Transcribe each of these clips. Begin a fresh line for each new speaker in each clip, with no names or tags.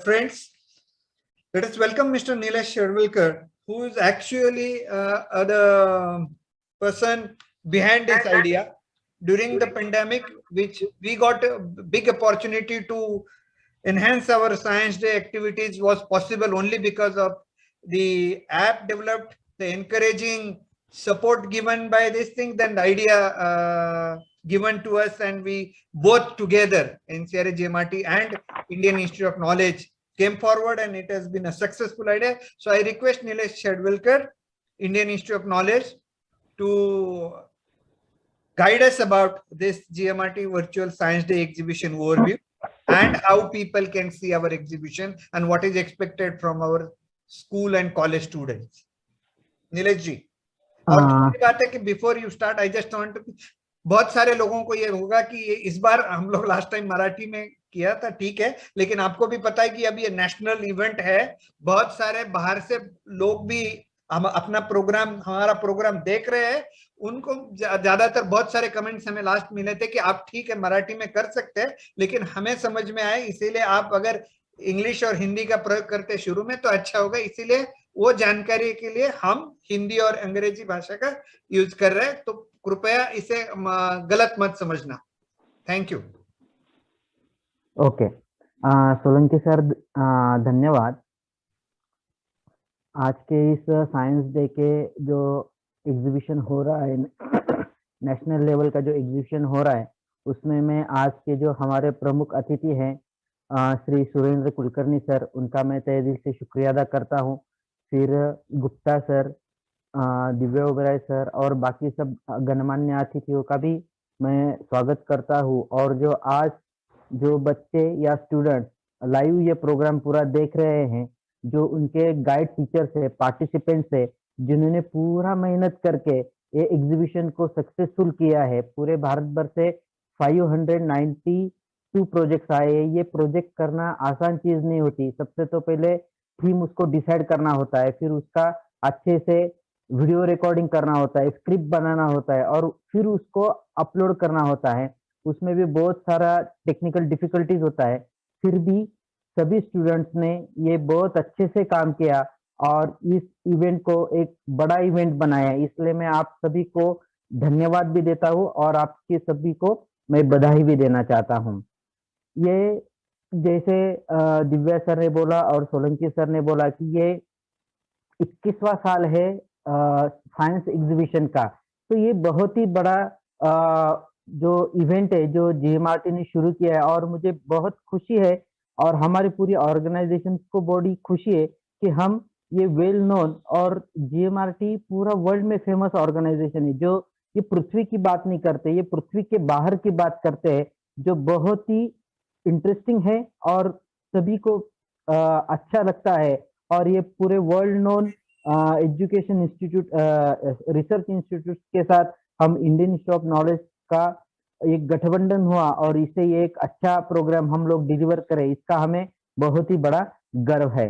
friends, let us welcome Mr. Nilesh Shervilkar, who is actually the person behind this idea. During the pandemic, which we got a big opportunity to enhance our science day activities, was possible only because of the app developed, the encouraging support given by this thing, then the idea given to us, and we both together, NCRA GMRT and Indian Institute of Knowledge, came forward, and it has been a successful idea. So I request Nilesh Shervilkar, Indian Institute of Knowledge, to guide us about this GMRT Virtual Science Day exhibition overview and how people can see our exhibition and what is expected from our school and college students. Nilesh ji, और दूसरी बात है कि before you start I just want to, बहुत सारे लोगों को ये होगा कि इस बार हम लोग लास्ट टाइम मराठी में किया था, ठीक है, लेकिन आपको भी पता है कि अभी ये नेशनल इवेंट है, बहुत सारे बाहर से लोग भी हम अपना प्रोग्राम, हमारा प्रोग्राम देख रहे हैं। उनको ज्यादातर बहुत सारे कमेंट्स हमें लास्ट मिले थे कि आप ठीक है मराठी में कर सकते हैं, लेकिन हमें समझ में आए, इसीलिए आप अगर इंग्लिश और हिंदी का प्रयोग करते शुरू में तो अच्छा होगा। इसीलिए वो जानकारी के लिए हम हिंदी और अंग्रेजी भाषा का यूज कर रहे हैं, तो कृपया इसे गलत मत समझना। Thank you.
Okay, Solanki sir, धन्यवाद। आज के इस साइंस डे के जो एग्जीबिशन हो रहा है, नेशनल लेवल का जो एग्जीबिशन हो रहा है, उसमें मैं आज के जो हमारे प्रमुख अतिथि हैं श्री सुरेंद्र कुलकर्णी सर, उनका मैं तहे दिल से शुक्रिया अदा करता हूं। फिर गुप्ता सर, दिव्य ओबराय सर और बाकी सब गणमान्य अतिथियों का भी मैं स्वागत करता हूं। और जो आज जो बच्चे या स्टूडेंट लाइव ये प्रोग्राम पूरा देख रहे हैं, जो उनके गाइड टीचर्स है, पार्टिसिपेंट्स है, जिन्होंने पूरा मेहनत करके ये एग्जीबिशन को सक्सेसफुल किया है। पूरे भारत भर से 592 प्रोजेक्ट्स आए। ये प्रोजेक्ट करना आसान चीज नहीं होती। सबसे तो पहले थीम उसको डिसाइड करना होता है, फिर उसका अच्छे से वीडियो रिकॉर्डिंग करना होता है, स्क्रिप्ट बनाना होता है और फिर उसको अपलोड करना होता है। उसमें भी बहुत सारा टेक्निकल डिफिकल्टीज होता है, फिर भी सभी स्टूडेंट्स ने ये बहुत अच्छे से काम किया और इस इवेंट को एक बड़ा इवेंट बनाया। इसलिए मैं आप सभी को धन्यवाद भी देता हूँ और आपके सभी को मैं बधाई भी देना चाहता हूँ। ये जैसे दिव्या सर ने बोला और सोलंकी सर ने बोला कि ये 21वां साल है साइंस एग्जीबिशन का, तो ये बहुत ही बड़ा जो इवेंट है जो जीएमआरटी ने शुरू किया है और मुझे बहुत खुशी है और हमारी पूरी ऑर्गेनाइजेशन को बड़ी खुशी है कि हम ये वेल नोन और जीएमआरटी पूरा वर्ल्ड में फेमस ऑर्गेनाइजेशन है, जो ये पृथ्वी की बात नहीं करते, ये पृथ्वी के बाहर की बात करते हैं, जो बहुत ही इंटरेस्टिंग है और सभी को अच्छा लगता है। और ये पूरे world known education institute, research institute के साथ हम इंडियन इंस्टीट्यूट ऑफ नॉलेज का एक गठबंधन हुआ और इसे ये एक अच्छा प्रोग्राम हम लोग डिलीवर करें, इसका हमें बहुत ही बड़ा गर्व है।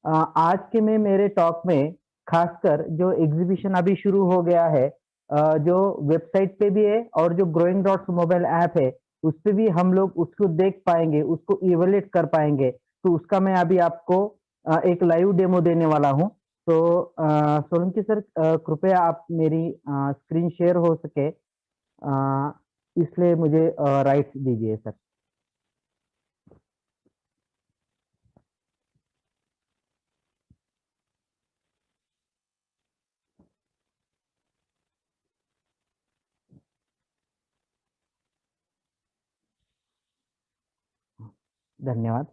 आज के में मेरे टॉक में खासकर जो एग्जीबिशन अभी शुरू हो गया है, जो वेबसाइट पे भी है और जो ग्रोइंग डॉट्स मोबाइल ऐप है उस पे भी हम लोग उसको देख पाएंगे, उसको इवेल्युएट कर पाएंगे। तो उसका मैं अभी आपको एक लाइव डेमो देने वाला हूं। तो सोलंकी सर, कृपया आप मेरी स्क्रीन शेयर हो सके, इसलिए मुझे राइट्स दीजिए सर। धन्यवाद।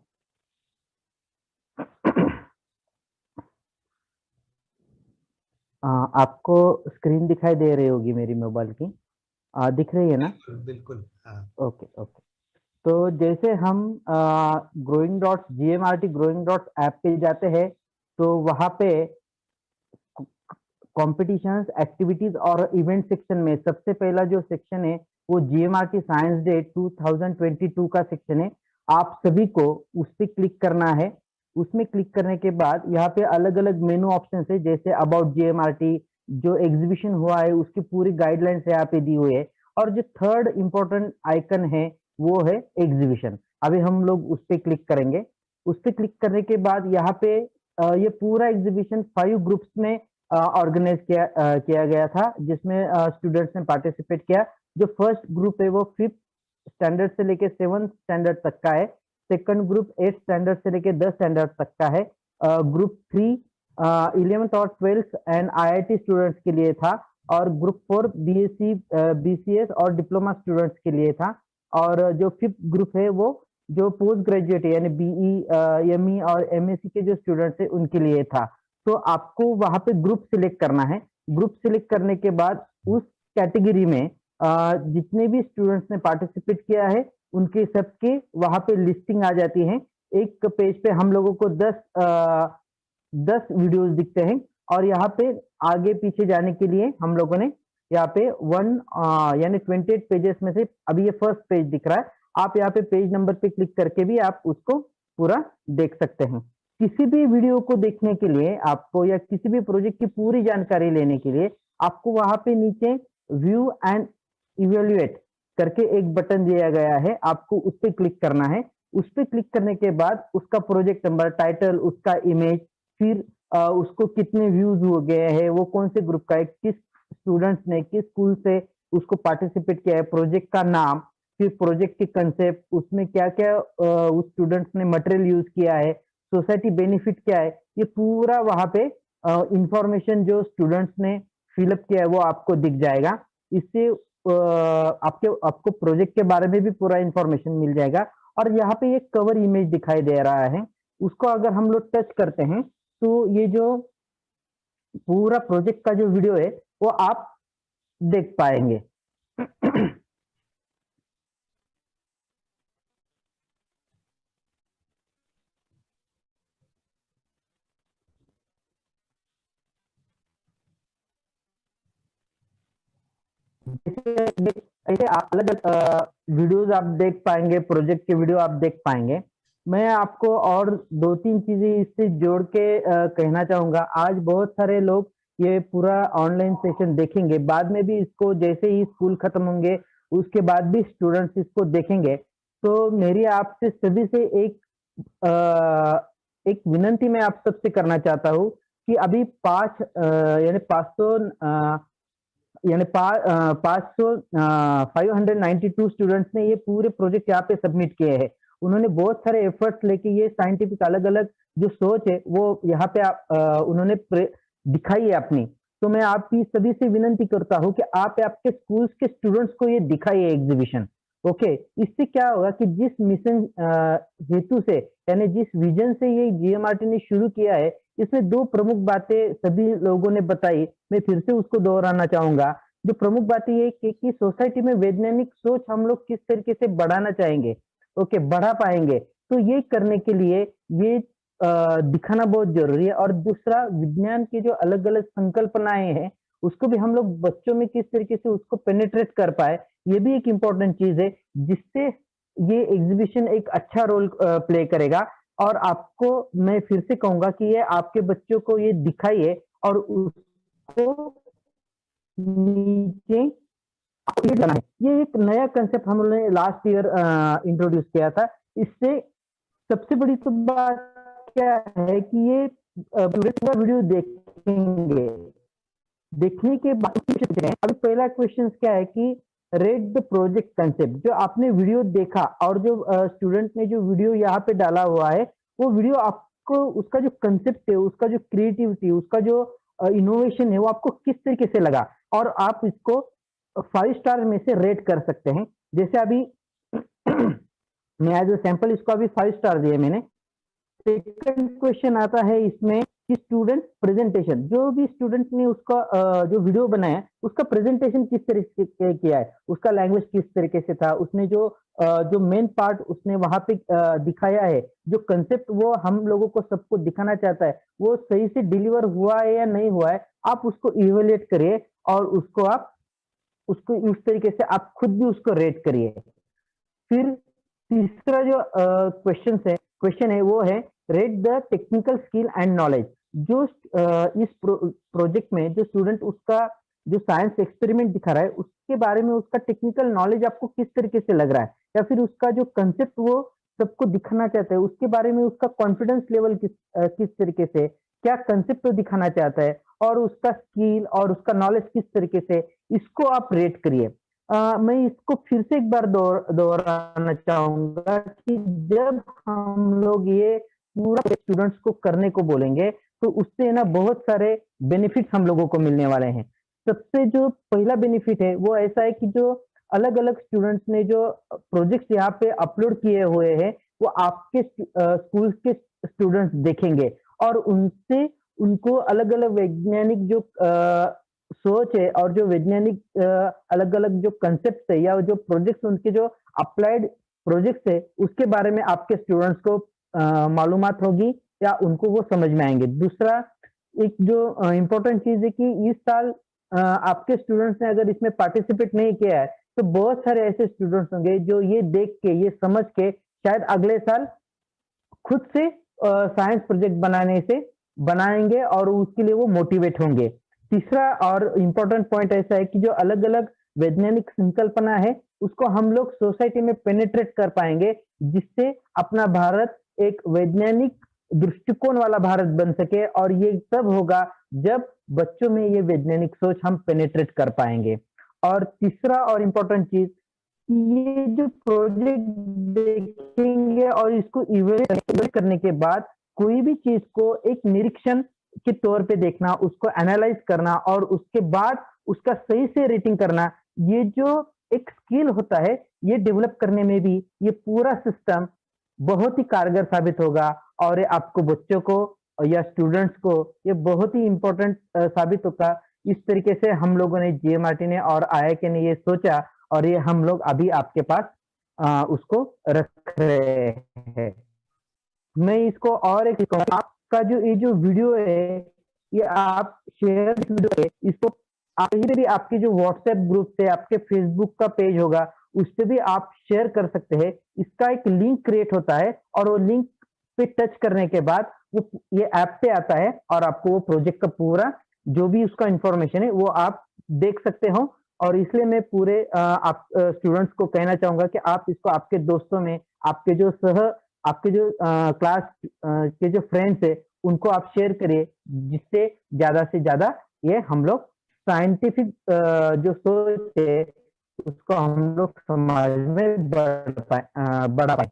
आपको स्क्रीन दिखाई दे रही होगी मेरी मोबाइल की, दिख रही है ना?
बिल्कुल, हाँ।
Okay okay. तो जैसे हम growing dots GMRT growing dots app पे जाते हैं तो वहां पे कॉम्पिटिशन्स, एक्टिविटीज और इवेंट सेक्शन में सबसे पहला जो सेक्शन है वो जीएमआरटी साइंस डे 2022 का सेक्शन है। आप सभी को उस पर क्लिक करना है। उसमें क्लिक करने के बाद यहाँ पे अलग अलग मेनू ऑप्शन है, जैसे अबाउट जीएमआरटी, जो एग्जीबिशन हुआ है उसकी पूरी गाइडलाइंस यहाँ पे दी हुई है। और जो थर्ड इम्पोर्टेंट आइकन है वो है एग्जीबिशन। अभी हम लोग उस पर क्लिक करेंगे। उस पे क्लिक करने के बाद यहाँ पे ये पूरा एग्जीबिशन 5 ग्रुप्स में ऑर्गेनाइज किया गया था, जिसमें स्टूडेंट्स ने पार्टिसिपेट किया। जो फर्स्ट ग्रुप है वो 5th स्टैंडर्ड से लेके 7th स्टैंडर्ड तक का है। सेकंड ग्रुप 8th स्टैंडर्ड से लेके 10th स्टैंडर्ड तक का है। ग्रुप 3 11th और 12th एंड आईआईटी स्टूडेंट्स के लिए था, और ग्रुप 4 बीएससी बीसीएस और डिप्लोमा स्टूडेंट्स के लिए था। और जो 5th ग्रुप है वो जो पोस्ट ग्रेजुएट यानी बीई एमई और एमएससी के जो स्टूडेंट्स है उनके लिए था। तो आपको वहां पे ग्रुप सिलेक्ट करना है। ग्रुप सिलेक्ट करने के बाद उस कैटेगरी में जितने भी स्टूडेंट्स ने पार्टिसिपेट किया है उनके सबके वहां पे लिस्टिंग आ जाती है। एक पेज पे हम लोगों को 10 वीडियोस दिखते हैं, और यहाँ पे आगे पीछे जाने के लिए हम लोगों ने यहाँ पे यानी 28 पेजेस में से अभी ये फर्स्ट पेज दिख रहा है। आप यहाँ पे पेज नंबर पे क्लिक करके भी आप उसको पूरा देख सकते हैं। किसी भी वीडियो को देखने के लिए आपको, या किसी भी प्रोजेक्ट की पूरी जानकारी लेने के लिए आपको वहां पे नीचे व्यू एंड इवेल्युएट करके एक बटन दिया गया है, आपको उस पर क्लिक करना है। उस पर क्लिक करने के बाद उसका प्रोजेक्ट नंबर, टाइटल, उसका इमेज, फिर उसको कितने व्यूज हो गए हैं, वो कौन से ग्रुप का है, किस स्टूडेंट्स ने किस स्कूल से उसको पार्टिसिपेट किया है, प्रोजेक्ट का नाम, फिर प्रोजेक्ट के कंसेप्ट, उसमें क्या क्या उस स्टूडेंट्स ने मटेरियल यूज किया है, सोसाइटी बेनिफिट क्या है, ये पूरा वहां पे इंफॉर्मेशन जो स्टूडेंट्स ने फिलअप किया है वो आपको दिख जाएगा। इससे आपको प्रोजेक्ट के बारे में भी पूरा इंफॉर्मेशन मिल जाएगा। और यहाँ पे एक कवर इमेज दिखाई दे रहा है, उसको अगर हम लोग टच करते हैं तो ये जो पूरा प्रोजेक्ट का जो वीडियो है वो आप देख पाएंगे। ऐसे अलग अलग वीडियोस आप देख पाएंगे, प्रोजेक्ट के वीडियो आप देख पाएंगे। मैं आपको और 2-3 चीजें इससे जोड़ के कहना चाहूंगा। आज बहुत सारे लोग ये पूरा ऑनलाइन सेशन देखेंगे, बाद में भी इसको जैसे ही स्कूल खत्म होंगे उसके बाद भी स्टूडेंट्स इसको देखेंगे। तो मेरी आपसे सभी से एक विनंती मैं आप सबसे करना चाहता हूँ कि अभी 5 यानी 500 यानी 592 स्टूडेंट्स ने ये पूरे प्रोजेक्ट यहाँ पे सबमिट किए हैं। उन्होंने बहुत सारे एफर्ट्स लेके ये साइंटिफिक अलग अलग जो सोच है वो यहाँ पे उन्होंने दिखाई है अपनी। तो मैं आपकी सभी से विनंती करता हूँ कि आप आपके स्कूल्स के स्टूडेंट्स को ये दिखाइए एग्जीबिशन। ओके, इससे क्या होगा कि जिस मिशन हेतु से यानी जिस विजन से ये जीएमआरटी ने शुरू किया है, इसमें 2 प्रमुख बातें सभी लोगों ने बताई, मैं फिर से उसको दोहराना चाहूंगा। जो प्रमुख बातें ये कि सोसाइटी में वैज्ञानिक सोच हम लोग किस तरीके से बढ़ाना चाहेंगे, ओके, बढ़ा पाएंगे। तो ये करने के लिए ये दिखाना बहुत जरूरी है। और दूसरा, विज्ञान के जो अलग अलग संकल्पनाएं हैं उसको भी हम लोग बच्चों में किस तरीके से उसको पेनिट्रेट कर पाए, ये भी एक इम्पोर्टेंट चीज है, जिससे ये एग्जीबिशन एक अच्छा रोल प्ले करेगा। और आपको मैं फिर से कहूंगा कि ये आपके बच्चों को ये दिखाइए और उसको नीचे जाना है। ये एक नया कंसेप्ट हम लोगों ने लास्ट ईयर इंट्रोड्यूस किया था। इससे सबसे बड़ी तो बात क्या है कि ये पूरा वीडियो देखेंगे, देखने के बाद अभी पहला क्वेश्चन क्या है कि रेड द प्रोजेक्ट कंसेप्ट। जो आपने वीडियो देखा और जो स्टूडेंट ने जो वीडियो यहाँ पे डाला हुआ है, वो वीडियो आपको उसका जो कंसेप्ट है, उसका जो क्रिएटिविटी, उसका जो इनोवेशन है, वो आपको किस तरीके से लगा, और आप इसको 5 स्टार में से रेट कर सकते हैं। जैसे अभी मैं एज ए सैंपल इसको अभी 5 स्टार दिए मैंने। सेकंड क्वेश्चन आता है इसमें कि स्टूडेंट प्रेजेंटेशन, जो भी स्टूडेंट ने उसका जो वीडियो बनाया है उसका प्रेजेंटेशन किस तरीके से किया है, उसका लैंग्वेज किस तरीके से था, उसने जो मेन पार्ट उसने वहां पे दिखाया है, जो कंसेप्ट वो हम लोगों को सबको दिखाना चाहता है, वो सही से डिलीवर हुआ है या नहीं हुआ है। आप उसको इवेल्युएट करिए और उसको उस तरीके से आप खुद भी उसको रेट करिए। फिर तीसरा जो क्वेश्चन है वो है rate the technical skill and knowledge. जो इस प्रोजेक्ट में जो स्टूडेंट उसका जो साइंस एक्सपेरिमेंट दिखा रहा है उसके बारे में उसका टेक्निकल नॉलेज आपको किस तरीके से लग रहा है, या फिर उसका जो कंसेप्ट वो सबको दिखाना चाहता है, उसके बारे में उसका कॉन्फिडेंस लेवल किस तरीके से, क्या कंसेप्ट वो दिखाना चाहता है और उसका स्किल और उसका नॉलेज किस तरीके से, इसको आप रेट करिए। मैं इसको फिर से एक बार दोहराना चाहूँगा कि जब हम लोग ये पूरा स्टूडेंट्स को करने को बोलेंगे, तो उससे ना बहुत सारे बेनिफिट्स हम लोगों को मिलने वाले हैं। सबसे जो पहला बेनिफिट है, वो ऐसा है कि जो अलग-अलग स्टूडेंट्स ने जो प्रोजेक्ट्स यहाँ पे अपलोड किए हुए हैं, वो आपके स्कूल के स्टूडेंट्स देखेंगे और उनसे उनको अलग-अलग वैज्ञानिक जो सोच है और जो वैज्ञानिक अलग-अलग जो कांसेप्ट्स है या जो प्रोजेक्ट्स उनके जो अप्लाइड प्रोजेक्ट्स है, उसके बारे में आपके स्टूडेंट्स को मालूमात होगी या उनको वो समझ में आएँगे। दूसरा एक जो इम्पोर्टेंट चीज़ है कि इस साल आपके स्टूडेंट्स ने अगर इसमें पार्टिसिपेट नहीं किया है, तो बहुत सारे ऐसे स्टूडेंट्स होंगे जो ये देख के, ये समझ के शायद अगले साल खुद से साइंस प्रोजेक्ट बनाएँगे और उसके लिए वो मोटिवेट होंगे। तीसरा और इम्पोर्टेंट पॉइंट ऐसा है कि जो अलग-अलग वैज्ञानिक संकल्पना है, उसको हम लोग सोसाइटी में पेनिट्रेट कर पाएँगे, जिससे अपना भारत एक वैज्ञानिक दृष्टिकोण वाला भारत बन सके और ये तब होगा जब बच्चों में ये वैज्ञानिक सोच हम पेनिट्रेट कर पाएँगे। और तीसरा और इम्पोर्टेंट चीज़, ये जो प्रोजेक्ट देखेंगे और इसको इवैल्यूएट करने के बाद कोई भी चीज़ को एक निरीक्षण के तौर पे देखना, उसको एनालाइज़ करना और उसके बाद उसका सही से रेटिंग करना, ये जो एक स्किल होता है, ये डेवलप करने में भी ये पूरा सिस्टम बहुत ही कारगर साबित होगा और ये आपको बच्चों को या स्टूडेंट्स को ये बहुत ही इम्पोर्टेंट साबित होगा। इस तरीके से हम लोगों ने जीएमआरटी ने और आईआईके ने ये सोचा और ये हम लोग अभी आपके पास उसको रख रहे हैं। मैं इसको और एक कहूँगा, आपका जो ये जो वीडियो है, ये आप शेयर वीडियो है, इसको आप कहीं पे भी आपके जो व्हाट्सएप ग्रुप से आपके फेसबुक का पेज होगा, उस पे भी आप शेयर कर सकते हैं। इसका एक लिंक क्रिएट होता है और वो लिंक पे टच करने के बाद वो ये ऐप पे आता है और आपको वो प्रोजेक्ट का पूरा जो भी उसका इंफॉर्मेशन है, वो आप देख सकते हो। और इसलिए मैं पूरे आप स्टूडेंट्स को कहना चाहूँगा कि आप इसको आपके दोस्तों में, आपके जो क्लास के जो फ्रेंड्स है, उनको आप शेयर करिए, जिससे ज़्यादा से ज़्यादा ये हम लोग साइंटिफिक जो सोच है, उसको हम लोग समाज में बढ़ा पाएँ।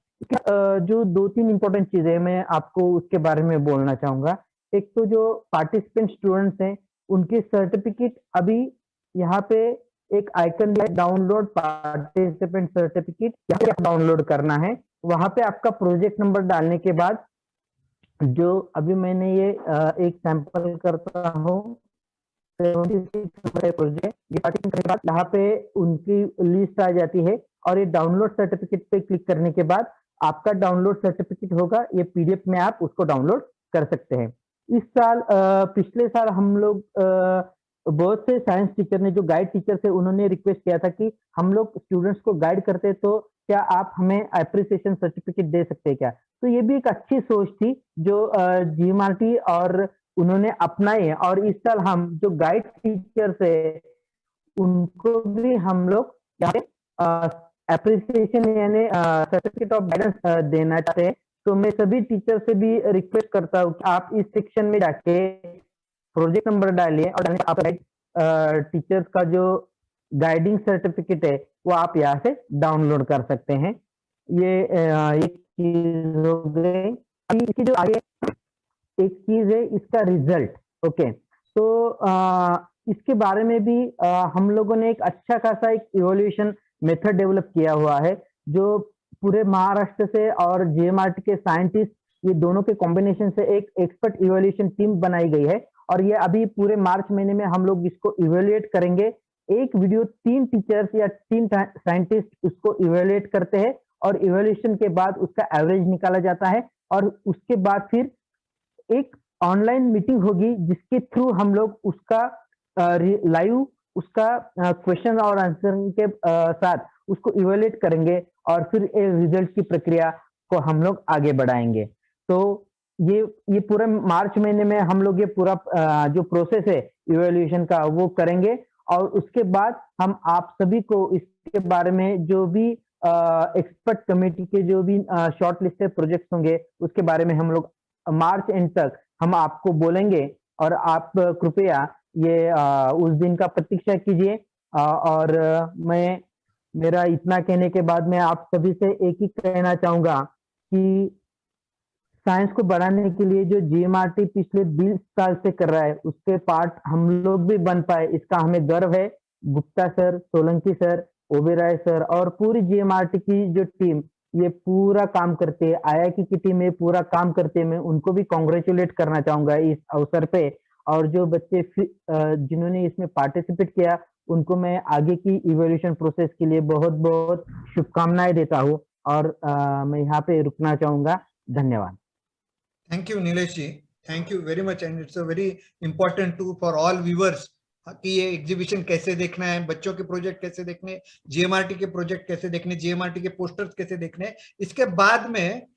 जो 2-3 इम्पोर्टेंट चीज़ें मैं आपको उसके बारे में बोलना चाहूँगा। एक तो जो पार्टिसिपेंट स्टूडेंट्स हैं, उनके सर्टिफ़िकेट अभी यहाँ पे एक आइकन दिया है, डाउनलोड पार्टिसिपेंट सर्टिफ़िकेट, यहाँ पे डाउनलोड करना है। वहाँ पे आपका प्रोजेक्ट नंबर डालने के बाद जो अभी मैंने ये एक सैंपल करता हूँ, 76 प्रोजेक्ट, ये पार्टीशन करने के बाद यहाँ पे उनकी लिस्ट आ जाती है और ये डाउनलोड सर्टिफिकेट पे क्लिक करने के बाद आपका डाउनलोड सर्टिफिकेट होगा, ये पीडीएफ में आप उसको डाउनलोड कर सकते हैं। इस साल पिछले साल हम लोग बहुत से साइंस टीचर ने, जो गाइड टीचर थे, उन्होंने रिक्वेस्ट किया था कि हम लोग स्टूडेंट्स को गाइड करते तो क्या आप हमें एप्रिसिएशन सर्टिफिकेट दे सकते हैं क्या? तो ये भी एक अच्छी सोच थी जो जीएमआरटी और उन्होंने अपनाई है और इस साल हम जो गाइड टीचर्स है, उनको भी हम लोग यहाँ पे एप्रिसिएशन यानी सर्टिफिकेट ऑफ गाइडेंस देना चाहते हैं। तो मैं सभी टीचर से भी रिक्वेस्ट करता हूँ कि आप इस सेक्शन में जाके प्रोजेक्ट नंबर डालिए और आप टीचर्स का जो गाइडिंग सर्टिफिकेट है, वो आप यहाँ से डाउनलोड कर सकते हैं। ये एक चीज हो गई। अभी इसकी जो आगे एक चीज है, इसका रिजल्ट। ओके, तो इसके बारे में भी हम लोगों ने एक अच्छा खासा एक इवोल्यूशन मेथड डेवलप किया हुआ है, जो पूरे महाराष्ट्र से और जीएमआरटी के साइंटिस्ट, ये दोनों के कॉम्बिनेशन से एक एक्सपर्ट इवोल्यूशन टीम बनाई गई है और ये अभी पूरे मार्च महीने में हम लोग इसको इवेल्युएट करेंगे। एक वीडियो 3 टीचर्स या 3 साइंटिस्ट उसको इवेल्युएट करते हैं और इवेल्युएशन के बाद उसका एवरेज निकाला जाता है और उसके बाद फिर एक ऑनलाइन मीटिंग होगी जिसके थ्रू हम लोग उसका लाइव उसका क्वेश्चन और आंसर के साथ उसको इवेल्युएट करेंगे और फिर रिजल्ट की प्रक्रिया को हम लोग आगे बढ़ाएंगे। तो ये पूरे मार्च महीने में हम लोग ये पूरा जो प्रोसेस है इवेल्युएशन का वो करेंगे और उसके बाद हम आप सभी को इसके बारे में जो भी एक्सपर्ट कमेटी के जो भी शॉर्ट लिस्टेड प्रोजेक्ट्स होंगे उसके बारे में हम लोग मार्च एंड तक हम आपको बोलेंगे, और आप कृपया ये उस दिन का प्रतीक्षा कीजिए। और मैं मेरा इतना कहने के बाद मैं आप सभी से एक ही कहना चाहूंगा कि साइंस को बढ़ाने के लिए जो जीएमआरटी पिछले 20 साल से कर रहा है उसके पार्ट हम लोग भी बन पाए, इसका हमें गर्व है। Gupta sir, Solanki sir, Oberoi sir और पूरी जीएमआरटी की जो टीम ये पूरा काम करते हैं, आईआईटी की टीम ये पूरा काम करते हैं, मैं उनको भी कॉन्ग्रेचुलेट करना चाहूंगा इस अवसर पे। और जो बच्चे जिन्होंने इसमें पार्टिसिपेट किया उनको मैं आगे की इवोल्यूशन प्रोसेस के लिए बहुत बहुत शुभकामनाएं देता हूँ। और मैं यहाँ पे रुकना चाहूंगा। धन्यवाद।
Thank you, Nilesh ji. Thank you very much, and it's a very important tool for all viewers कि ये एग्जीबिशन कैसे देखना है, बच्चों के प्रोजेक्ट कैसे देखने, जीएमआरटी के प्रोजेक्ट कैसे देखने, जीएमआरटी के पोस्टर्स कैसे देखने। इसके बाद में